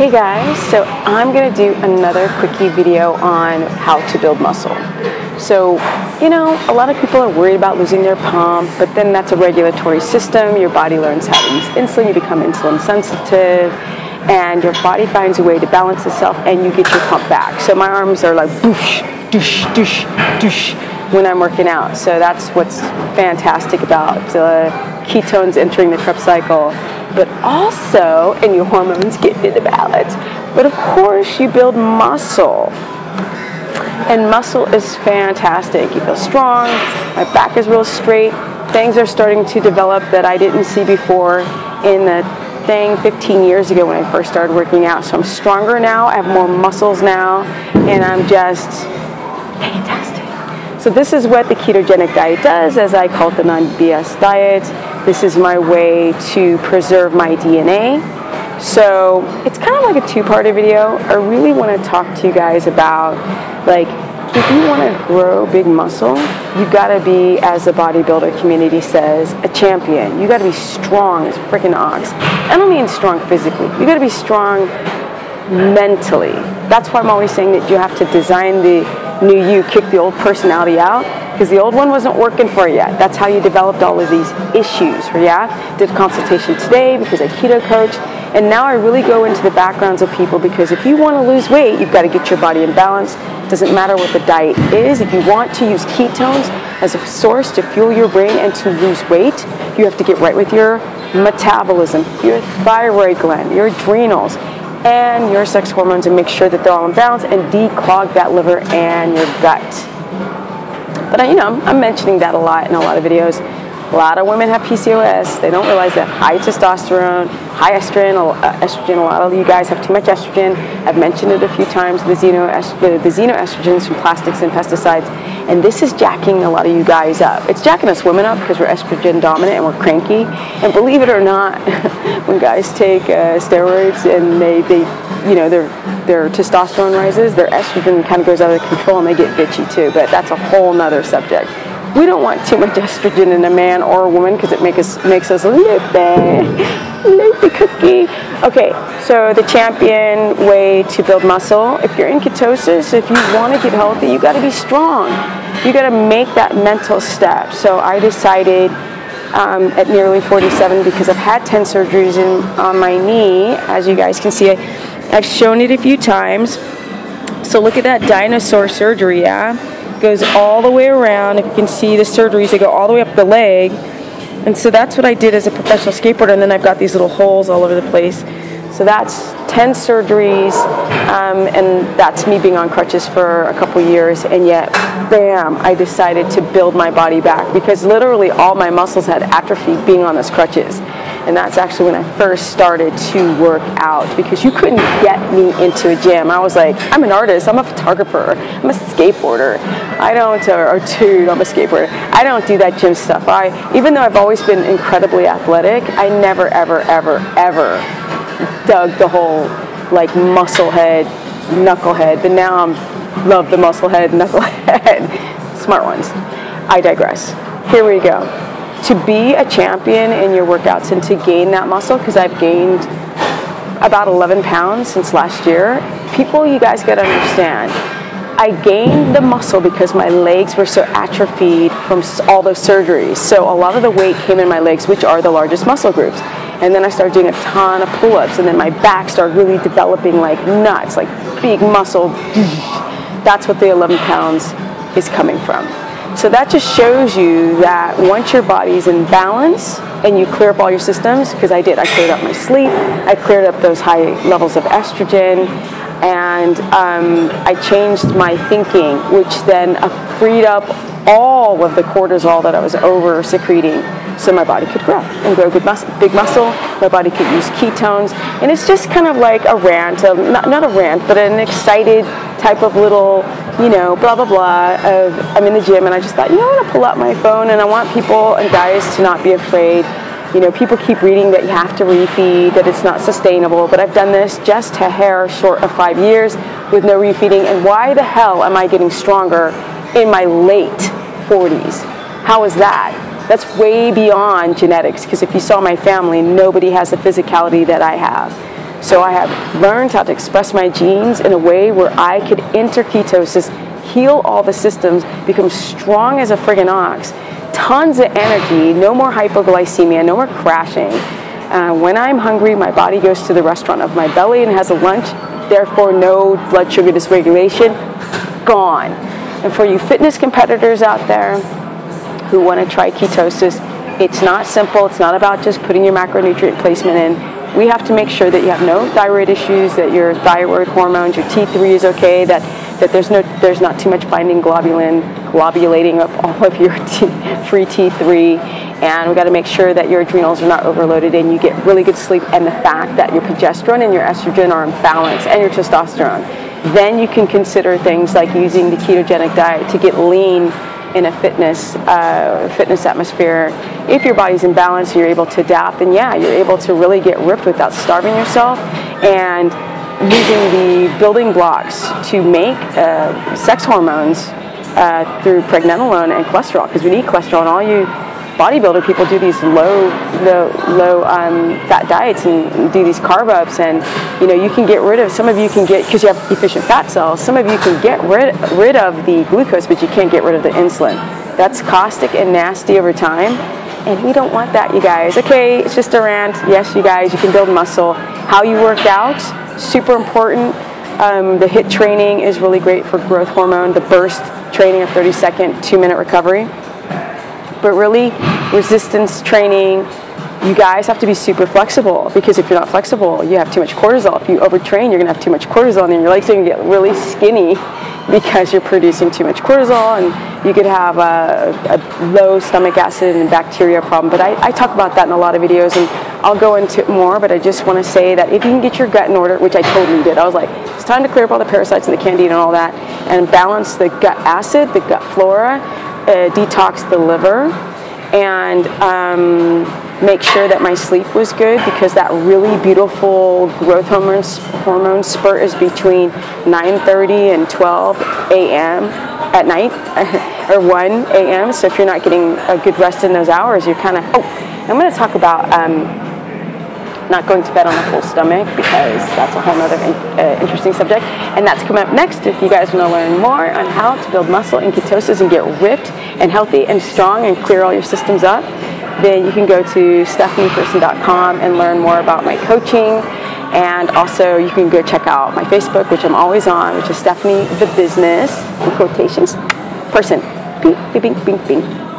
Hey guys, so I'm going to do another quickie video on how to build muscle. So, a lot of people are worried about losing their pump, but then that's a regulatory system. Your body learns how to use insulin, you become insulin sensitive, and your body finds a way to balance itself and you get your pump back. So my arms are like doosh, doosh, doosh, doosh when I'm working out. So that's what's fantastic about ketones entering the Krebs cycle. But also, and your hormones get into balance. But of course, you build muscle. And muscle is fantastic. You feel strong, my back is real straight, things are starting to develop that I didn't see before in the thing 15 years ago when I first started working out. So I'm stronger now, I have more muscles now, and I'm just fantastic. So this is what the ketogenic diet does, as I call it the non-BS diet. This is my way to preserve my DNA. So it's kind of like a two-parter video. I really want to talk to you guys about, if you want to grow big muscle, you've got to be, as the bodybuilder community says, a champion. You got to be strong as a freaking ox. I don't mean strong physically. You got to be strong mentally. That's why I'm always saying that you have to design the new you, kick the old personality out, because the old one wasn't working for you yet. That's how you developed all of these issues, yeah? Did a consultation today because I keto coach, and now I really go into the backgrounds of people, because if you want to lose weight, you've got to get your body in balance. Doesn't matter what the diet is. If you want to use ketones as a source to fuel your brain and to lose weight, you have to get right with your metabolism, your thyroid gland, your adrenals, and your sex hormones, and make sure that they're all in balance and declog that liver and your gut. But I'm mentioning that a lot in a lot of videos. A lot of women have PCOS. They don't realize that high testosterone, high estrogen. A lot of you guys have too much estrogen. I've mentioned it a few times, the xenoestrogens from plastics and pesticides. And this is jacking a lot of you guys up. It's jacking us women up because we're estrogen dominant and we're cranky. And believe it or not, when guys take steroids and their testosterone rises, their estrogen kind of goes out of control and they get bitchy too. But that's a whole nother subject. We don't want too much estrogen in a man or a woman because it makes us loopy cookie. Okay, so the champion way to build muscle. If you're in ketosis, if you want to get healthy, you got to be strong. You got to make that mental step. So I decided at nearly 47, because I've had 10 surgeries on my knee. As you guys can see, I've shown it a few times. So look at that dinosaur surgery, yeah? Goes all the way around. If you can see the surgeries, they go all the way up the leg. And so that's what I did as a professional skateboarder, and then I've got these little holes all over the place. So that's 10 surgeries, and that's me being on crutches for a couple years, and yet, bam, I decided to build my body back, because literally all my muscles had atrophied being on those crutches. And that's actually when I first started to work out, because you couldn't get me into a gym. I was like, I'm an artist, I'm a photographer, I'm a skateboarder. I'm a skateboarder. I don't do that gym stuff. Even though I've always been incredibly athletic, I never, ever, ever, ever dug the whole muscle head, knucklehead. But now I love the muscle head, knucklehead. Smart ones. I digress. Here we go. To be a champion in your workouts and to gain that muscle, because I've gained about 11 pounds since last year. You guys got to understand, I gained the muscle because my legs were so atrophied from all those surgeries. So a lot of the weight came in my legs, which are the largest muscle groups. And then I started doing a ton of pull-ups, and then my back started really developing like nuts, like big muscle. That's what the 11 pounds is coming from. So that just shows you that once your body's in balance and you clear up all your systems, because I did, I cleared up my sleep, I cleared up those high levels of estrogen, and I changed my thinking, which then freed up all of the cortisol that I was over secreting, so my body could grow and grow big muscle. My body could use ketones, and it's just kind of like a rant, not a rant, but an excited type of little, blah blah blah. I'm in the gym, and I just thought, I want to pull out my phone, and I want people and guys to not be afraid. People keep reading that you have to refeed, that it's not sustainable, but I've done this just a hair short of 5 years with no refeeding, and why the hell am I getting stronger in my late 40s? How is that? That's way beyond genetics, because if you saw my family, nobody has the physicality that I have. So I have learned how to express my genes in a way where I could enter ketosis, heal all the systems, become strong as a friggin' ox, tons of energy, no more hypoglycemia, no more crashing. When I'm hungry, my body goes to the restaurant of my belly and has a lunch, therefore no blood sugar dysregulation, gone. And for you fitness competitors out there who want to try ketosis, it's not simple. It's not about just putting your macronutrient placement in. We have to make sure that you have no thyroid issues, that your thyroid hormones, your T3 is okay, that there's not too much binding globulin, globulating up all of your free T3, and we've got to make sure that your adrenals are not overloaded and you get really good sleep, and the fact that your progesterone and your estrogen are in balance, and your testosterone. Then you can consider things like using the ketogenic diet to get lean in a fitness atmosphere. If your body's in balance, you're able to adapt, then yeah, you're able to really get ripped without starving yourself, and using the building blocks to make sex hormones through pregnenolone and cholesterol, because we need cholesterol, and all you bodybuilder people do these low fat diets and do these carb ups, and you can get rid of, some of you can get, because you have efficient fat cells, some of you can get rid of the glucose, but you can't get rid of the insulin. That's caustic and nasty over time, and we don't want that, you guys. Okay, it's just a rant. Yes, you guys, you can build muscle. How you work out, super important. The HIIT training is really great for growth hormone, the burst training of 30-second, 2-minute recovery. But really, resistance training, you guys have to be super flexible, because if you're not flexible, you have too much cortisol. If you overtrain, you're going to have too much cortisol, and then your legs are going to get really skinny because you're producing too much cortisol, and you could have a low stomach acid and bacteria problem. But I talk about that in a lot of videos, and I'll go into it more, but I just want to say that if you can get your gut in order, which I totally did, I was like, it's time to clear up all the parasites and the candida and all that, and balance the gut acid, the gut flora, detox the liver, and make sure that my sleep was good, because that really beautiful growth hormone spurt is between 9:30 and 12 a.m. at night, or 1 a.m. So if you're not getting a good rest in those hours, you're kind of, I'm going to talk about not going to bed on a full stomach, because that's a whole other interesting subject, and that's coming up next. If you guys want to learn more on how to build muscle in ketosis and get ripped and healthy and strong and clear all your systems up, then you can go to stephanieperson.com and learn more about my coaching, and also you can go check out my Facebook, which I'm always on, which is Stephanie the Business, in quotations, person. Bing, bing, bing, bing.